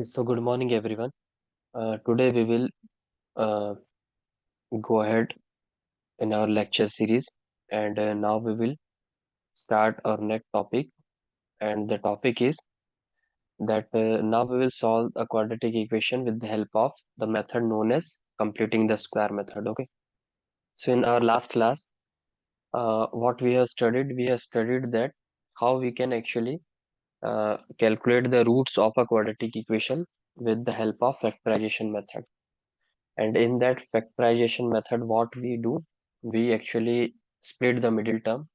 So good morning, everyone. Today we will uh, go ahead in our lecture series, and now we will start our next topic. And the topic is that now we will solve a quadratic equation with the help of the method known as completing the square method. Okay. So in our last class, what we have studied that how we can actually calculate the roots of a quadratic equation with the help of factorization method. And in that factorization method, what we do, we actually split the middle term,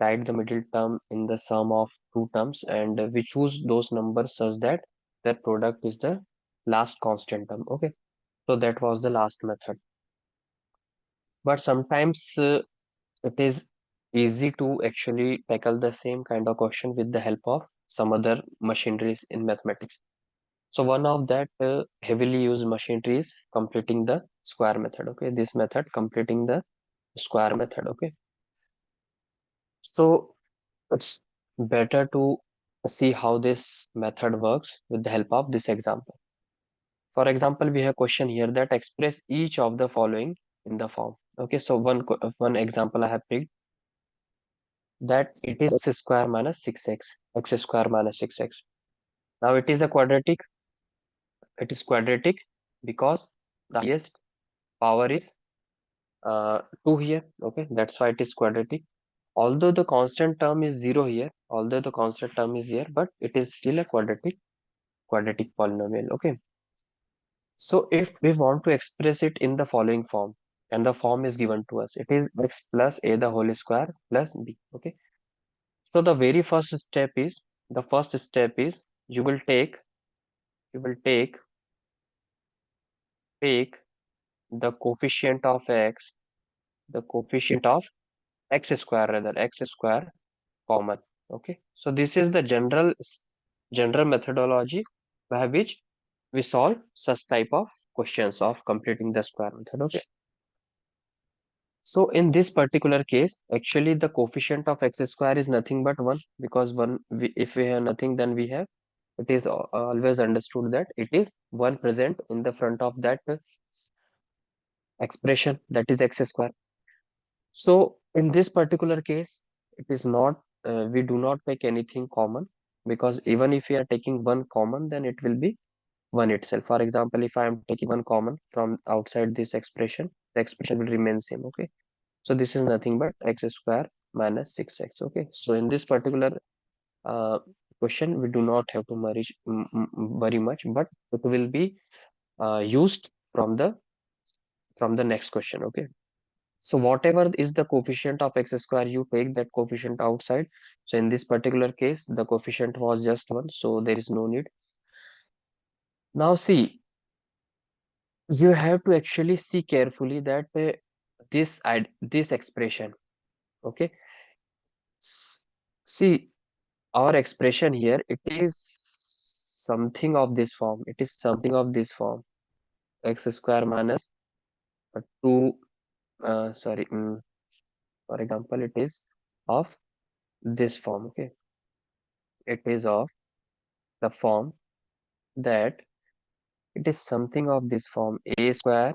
write the middle term in the sum of two terms, and we choose those numbers such that their product is the last constant term. Okay, so that was the last method. But sometimes it is easy to actually tackle the same kind of question with the help of some other machineries in mathematics. So one of that heavily used machinery is completing the square method. Okay, this method completing the square method. Okay, so it's better to see how this method works with the help of this example. For example, we have question here that express each of the following in the form. Okay, so one example I have picked, that it is x square minus 6x, x square minus 6x. Now it is a quadratic. It is quadratic because the highest power is 2 here. Okay, that's why it is quadratic. Although the constant term is 0 here, although the constant term is here, but it is still a quadratic polynomial. Okay, so if we want to express it in the following form, and the form is given to us, it is x plus a the whole square plus b. Okay, so the first step is you will take you will take the coefficient of x, the coefficient of x square, rather x square common. Okay, so this is the general methodology by which we solve such type of questions of completing the square method. Okay, so in this particular case, actually the coefficient of x square is nothing but 1, because if we have nothing, then we have, it is always understood that it is 1 present in the front of that expression, that is x square. So in this particular case, it is not, we do not take anything common, because even if we are taking one common, then it will be one itself. For example, if I am taking one common from outside this expression, the expression will remain same. Okay, so this is nothing but x square minus 6x. Okay, so in this particular uh, question, we do not have to worry much, but it will be used from the next question. Okay, so whatever is the coefficient of x square, you take that coefficient outside. So in this particular case, the coefficient was just 1, so there is no need. Now see, you have to actually see carefully that this expression. Okay, see, our expression here, it is something of this form. It is something of this form, x square minus 2, sorry, for example, it is of this form. Okay, it is of the form that it is something of this form, a square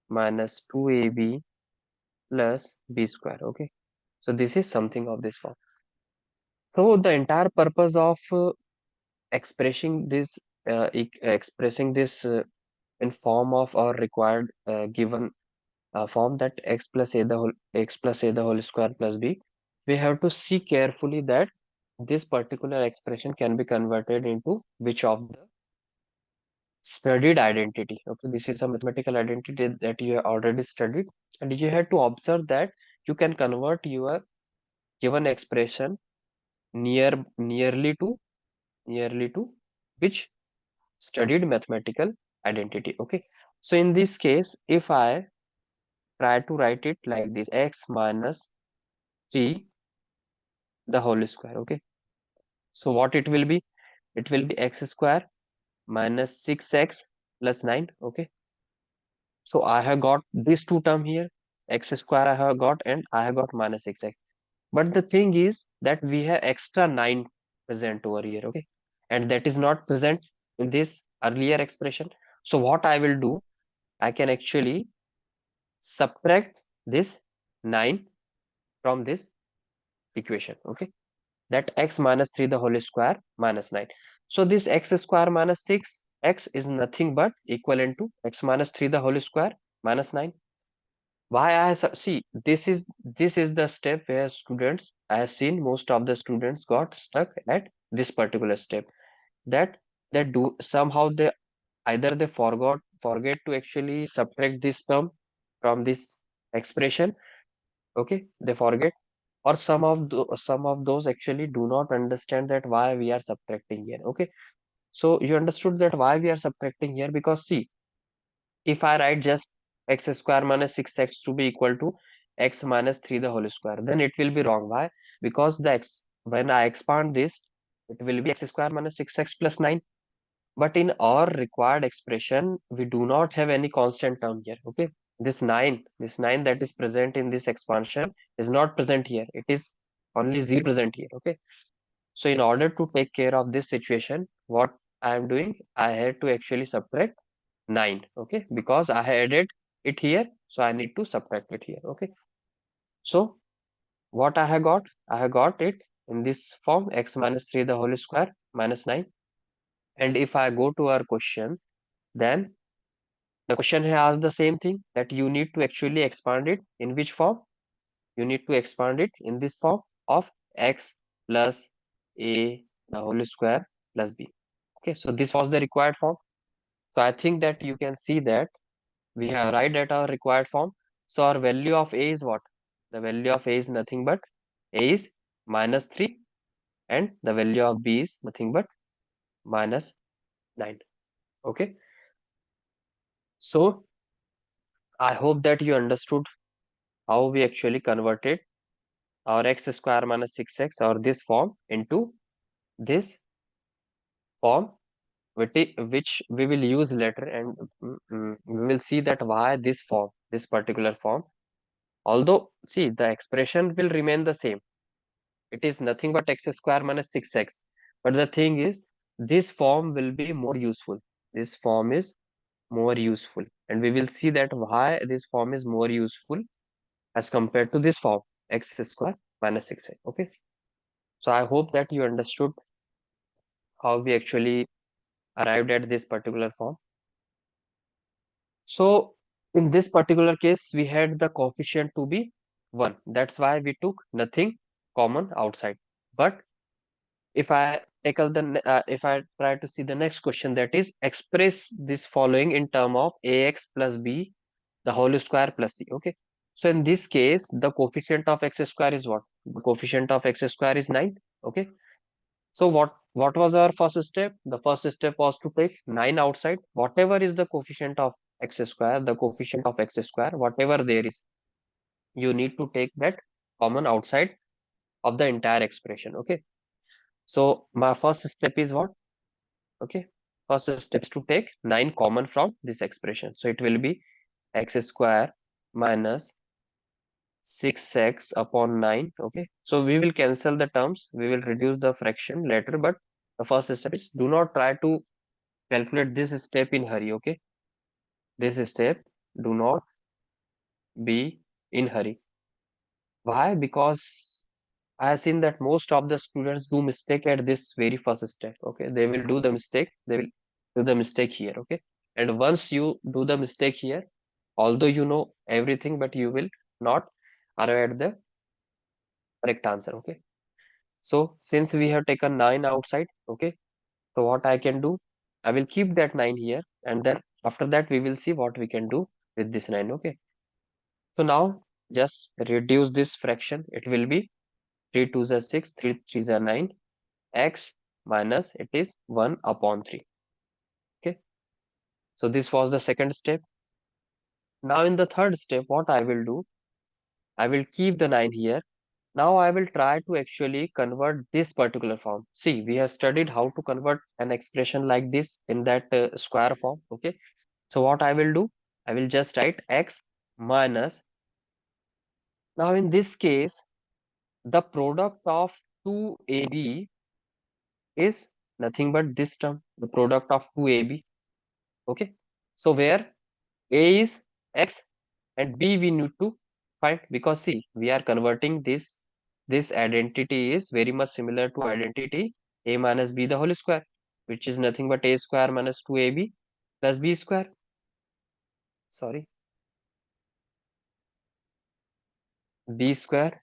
minus 2ab plus b square. Okay, so this is something of this form. So the entire purpose of expressing this expressing this in form of our required given form, that x plus a the whole square plus b, we have to see carefully that this particular expression can be converted into which of the studied identity. Okay, this is a mathematical identity that you have already studied, and you have to observe that you can convert your given expression nearly to which studied mathematical identity. Okay, so in this case, if I try to write it like this, x minus 3 the whole square. Okay, so what it will be, it will be x square minus 6x plus 9. Okay, so I have got these two term here, x square I have got, and I have got minus 6x. But the thing is that we have extra 9 present over here. Okay, and that is not present in this earlier expression. So what I will do, I can actually subtract this 9 from this equation. Okay, that x minus 3 the whole square minus 9. So this x square minus 6x is nothing but equivalent to x minus 3 the whole square minus 9. Why see, this is the step where students, I have seen most of the students got stuck at this particular step, that they do somehow they either they forget to actually subtract this term from this expression. Okay, they forget, or some of those actually do not understand that why we are subtracting here. Okay, so you understood that why we are subtracting here, because see, if I write just x square minus 6x to be equal to x minus 3 the whole square, then it will be wrong. Why? Because the x, when I expand this, it will be x square minus 6x plus 9. But in our required expression, we do not have any constant term here. Okay, this 9 that is present in this expansion is not present here. It is only 0 present here. Okay, so in order to take care of this situation, what I am doing, I had to actually subtract 9. Okay, because I had added it here, so I need to subtract it here. Okay, so what I have got it in this form, x minus 3 the whole square minus 9. And if I go to our question, then the question here asks the same thing, that you need to actually expand it in which form? You need to expand it in this form of x plus a the whole square plus b. Okay, so this was the required form. So I think that you can see that we have arrived at our required form. So our value of a is what? The value of a is nothing but a is minus 3, and the value of b is nothing but minus 9. Okay, so I hope that you understood how we actually converted our x square minus 6x, or this form, into this form, which we will use later. And we will see that why this form, this particular form, although see, the expression will remain the same, it is nothing but x square minus 6x, but the thing is, this form will be more useful. This form is more useful, and we will see that why this form is more useful as compared to this form, x square minus 6x. Okay, so I hope that you understood how we actually arrived at this particular form. So in this particular case, we had the coefficient to be 1. That's why we took nothing common outside. But if I if I try to see the next question, that is express this following in term of ax plus b the whole square plus c. Okay. So in this case, the coefficient of x square is what? The coefficient of x square is 9. Okay. So what was our first step? The first step was to take 9 outside. Whatever is the coefficient of x square, the coefficient of x square, whatever there is, you need to take that common outside of the entire expression. Okay. So my first step is what? Okay. First step is to take 9 common from this expression. So it will be x square minus 6x upon 9. Okay. So we will cancel the terms. We will reduce the fraction later, but the first step is, do not try to calculate this step in hurry. Okay, this step, do not be in hurry. Why? Because I have seen that most of the students do mistake at this very first step. Okay, they will do the mistake, they will do the mistake here. Okay, and once you do the mistake here, although you know everything, but you will not arrive at the correct answer. Okay, so since we have taken 9 outside, okay, so what I can do, I will keep that 9 here, and then after that we will see what we can do with this 9. Okay, so now just reduce this fraction. It will be 3 2s are 6, 3 3s are 9, x minus it is 1 upon 3. Okay, so this was the second step. Now in the third step, what I will do, I will keep the 9 here. Now I will try to actually convert this particular form. See, we have studied how to convert an expression like this in that square form. Okay, so what I will do, I will just write x minus. Now in this case, the product of 2ab is nothing but this term, the product of 2ab. Okay, so where a is x and b we need to find, because see, we are converting this identity is very much similar to identity a minus b the whole square, which is nothing but a square minus 2ab plus b square. Sorry, b square.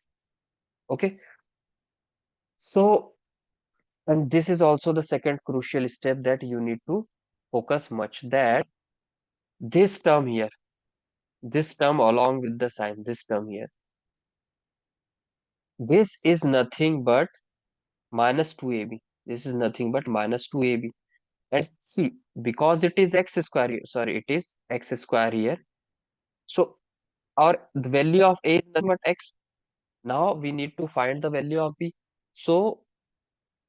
Okay, so, and this is also the second crucial step that you need to focus much, that this term here, this term along with the sign, this term here, this is nothing but minus 2ab. This is nothing but minus 2ab. And see, because it is x square here, sorry, it is x square here. So our the value of a is nothing but x. Now we need to find the value of b. So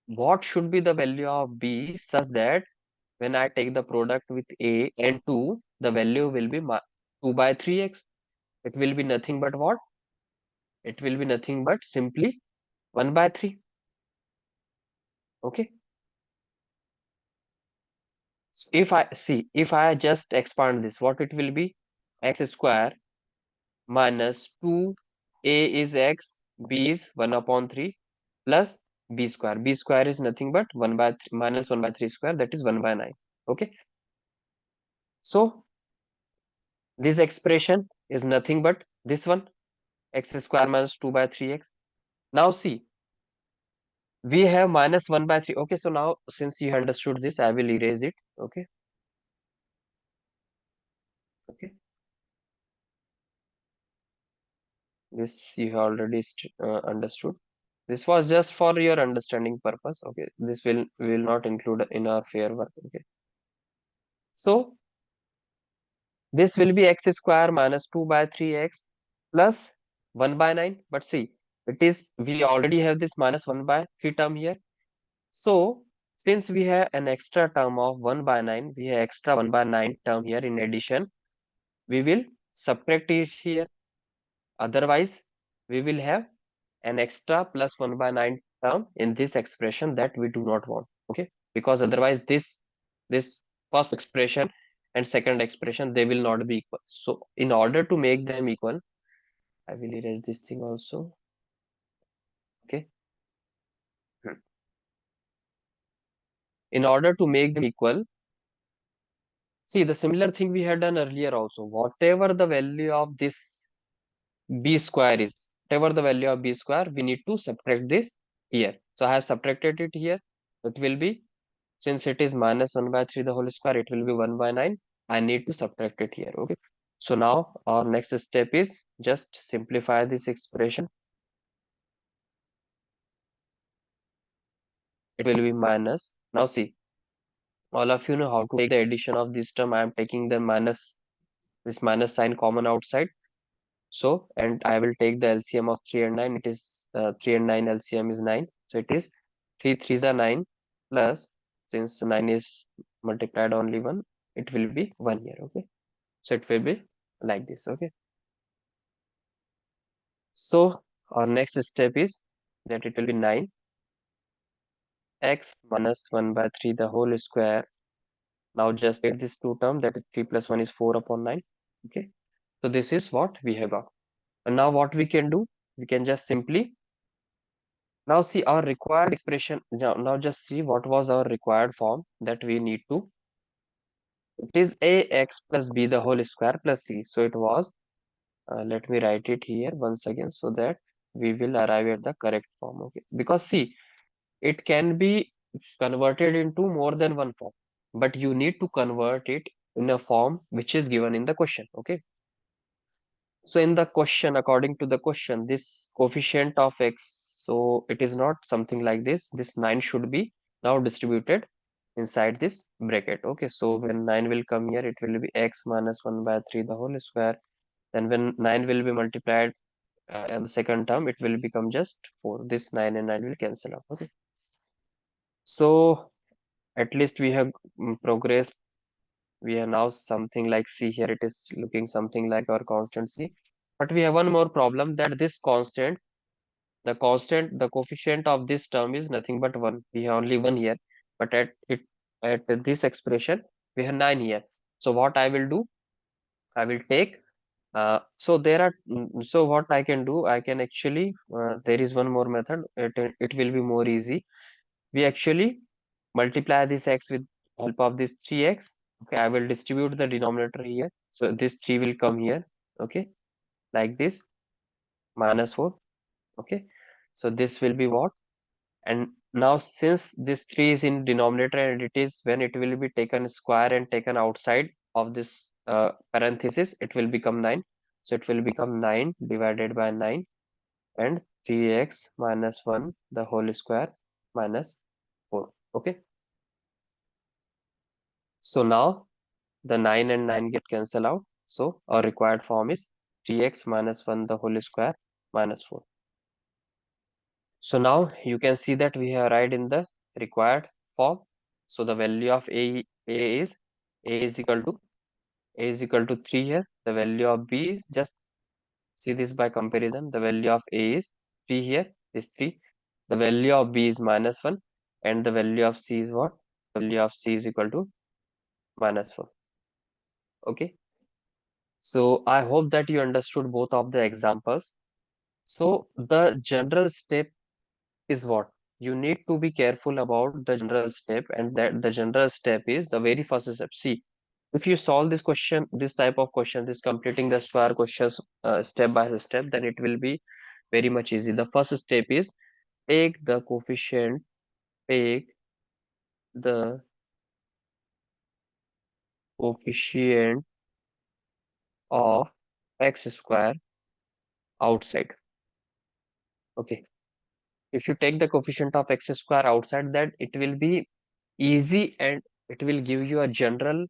what should be the value of b such that when I take the product with a and 2, the value will be 2 by 3x. It will be nothing but what? It will be nothing but simply 1 by 3. Okay. So if I see, if I just expand this, what it will be? X square minus 2a is x, b is 1 upon 3 plus b square. B square is nothing but 1 by 3, minus 1 by 3 square, that is 1 by 9. Okay. So this expression is nothing but this one, x square minus 2 by 3x. Now see, we have minus 1 by 3. Okay, so now since you understood this, I will erase it. Okay, okay. This you have already understood. This was just for your understanding purpose. Okay, this will not include in our fair work. Okay, so this will be x square minus 2 by 3x plus 1 by 9. But see, it is, we already have this minus 1 by 3 term here. So since we have an extra term of 1 by 9, we have extra 1 by 9 term here in addition. We will subtract it here. Otherwise, we will have an extra plus 1 by 9 term in this expression that we do not want. Okay, because otherwise this first expression and second expression, they will not be equal. So in order to make them equal, I will erase this thing also. Okay, in order to make them equal, see, the similar thing we had done earlier also. Whatever the value of this b square is, whatever the value of b square, we need to subtract this here. So I have subtracted it here. It will be, since it is minus 1 by 3 the whole square, it will be 1 by 9. I need to subtract it here. Okay. So now our next step is just simplify this expression. It will be minus. Now see, all of you know how to take the addition of this term. I am taking the minus, this minus sign common outside. So, and I will take the LCM of 3 and 9. It is 3 and 9 LCM is 9. So it is 3 3s are 9 plus, since 9 is multiplied only 1, it will be 1 here. Okay. So it will be like this. Okay. So our next step is that it will be 9 x minus 1 by 3 the whole square. Now just get this two term, that is 3 plus 1 is 4 upon 9. Okay. So this is what we have got. And now what we can do, we can just simply, now see our required expression. Now just see what was our required form that we need to. It is ax plus b the whole square plus c. So it was, let me write it here once again so that we will arrive at the correct form. Okay. Because see, it can be converted into more than one form, but you need to convert it in a form which is given in the question. Okay. So in the question, according to the question, this coefficient of x, so it is not something like this. This 9 should be now distributed inside this bracket. Okay, so when 9 will come here, it will be x minus 1 by 3 the whole square. Then when 9 will be multiplied in the second term, it will become just 4. This 9 and 9 will cancel out. Okay, so at least we have progressed. We are now something like C here. It is looking something like our constant C. But we have one more problem, that this constant, the coefficient of this term is nothing but 1. We have only 1 here. but at this expression we have 9 here. So what I will do, I will take so there are so what I can do, I can actually there is one more method. It will be more easy. We actually multiply this x with help of this 3x. Okay, I will distribute the denominator here. So this 3 will come here. Okay, like this, minus 4. Okay, so this will be what? And now since this 3 is in denominator and it is when it will be taken square and taken outside of this parenthesis, it will become 9. So it will become 9 divided by 9 and 3x minus 1 the whole square minus 4. Okay, so now the 9 and 9 get cancelled out. So our required form is 3x minus 1 the whole square minus 4. So now you can see that we have arrived in the required form. So the value of a is equal to a is equal to 3 here. The value of b is, just see this by comparison. The value of a is 3 here, is 3. The value of b is minus 1 and the value of c is what? The value of c is equal to minus 4. Okay. So I hope that you understood both of the examples. So the general step is what? You need to be careful about the general step, and that the general step is the very first step. See, if you solve this question, this type of question, this completing the square questions step by step, then it will be very much easy. The first step is take the coefficient, take the coefficient of x square outside. Okay. If you take the coefficient of x square outside, that it will be easy and it will give you a general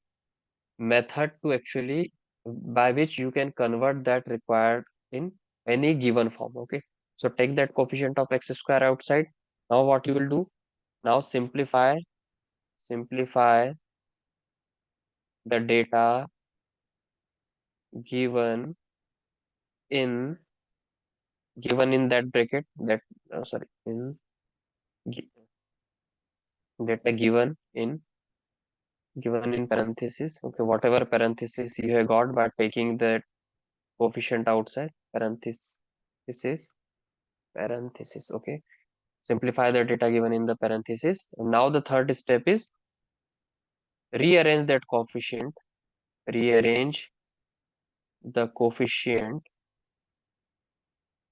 method to actually by which you can convert that required in any given form. Okay, so take that coefficient of x square outside. Now what you will do, now simplify the data given in that bracket, that sorry, in gi- data given in parenthesis. Okay, whatever parenthesis you have got by taking the coefficient outside parenthesis. Okay, simplify the data given in the parenthesis. Now the third step is rearrange that coefficient, rearrange the coefficient,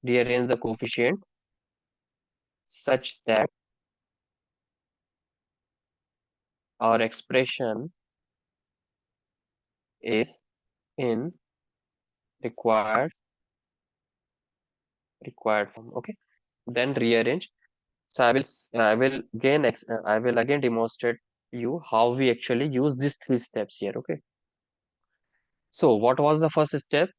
rearrange the coefficient such that our expression is in required form. Okay, then rearrange. So I will again demonstrate you how we actually use these three steps here. Okay, so what was the first step?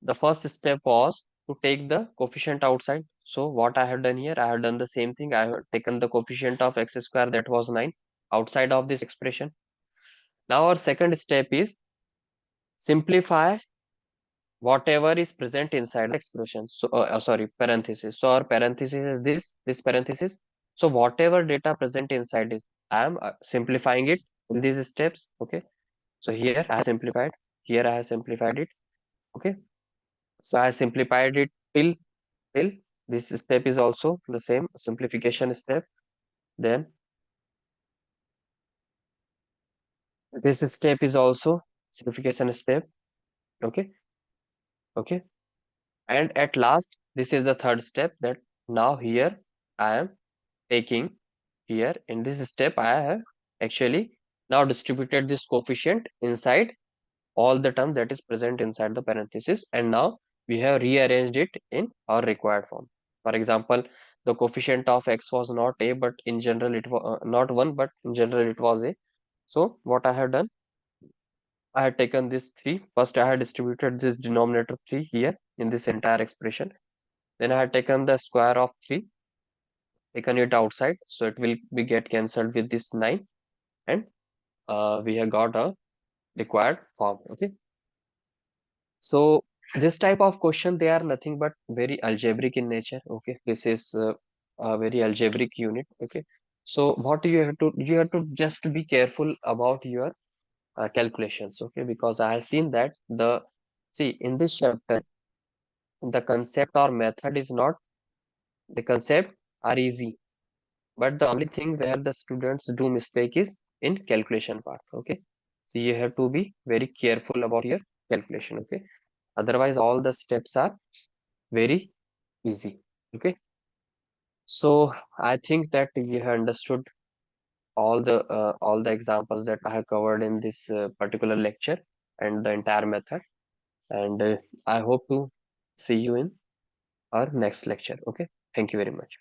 The first step was to take the coefficient outside. So what I have done here, I have done the same thing. I have taken the coefficient of x square, that was 9, outside of this expression. Now our second step is simplify whatever is present inside the expression. So sorry, parenthesis. So our parenthesis is this parenthesis. So whatever data present inside is, I am simplifying it in these steps. Okay, so here I have simplified, here I have simplified it. Okay, so I simplified it till this step is also the same simplification step. Then this step is also simplification step. Okay, okay, and at last this is the third step, that now here I am taking, here in this step I have actually now distributed this coefficient inside all the term that is present inside the parenthesis, and now we have rearranged it in our required form. For example, the coefficient of x was not a, but in general it was not 1, but in general it was a. So what I have done, I had taken this 3. First I had distributed this denominator 3 here in this entire expression. Then I had taken the square of 3, taken it outside, so it will be get cancelled with this 9, and we have got a required form. Okay, so this type of question, they are nothing but very algebraic in nature. Okay, this is a very algebraic unit. Okay, So what you have to just be careful about your calculations, okay? Because I have seen that see in this chapter the concept or method is not the concept are easy, but the only thing where the students do mistake is in calculation part, okay? So you have to be very careful about your calculation, okay? Otherwise all the steps are very easy, okay? So I think that you have understood all the examples that I have covered in this particular lecture and the entire method. And I hope to see you in our next lecture. Okay. Thank you very much.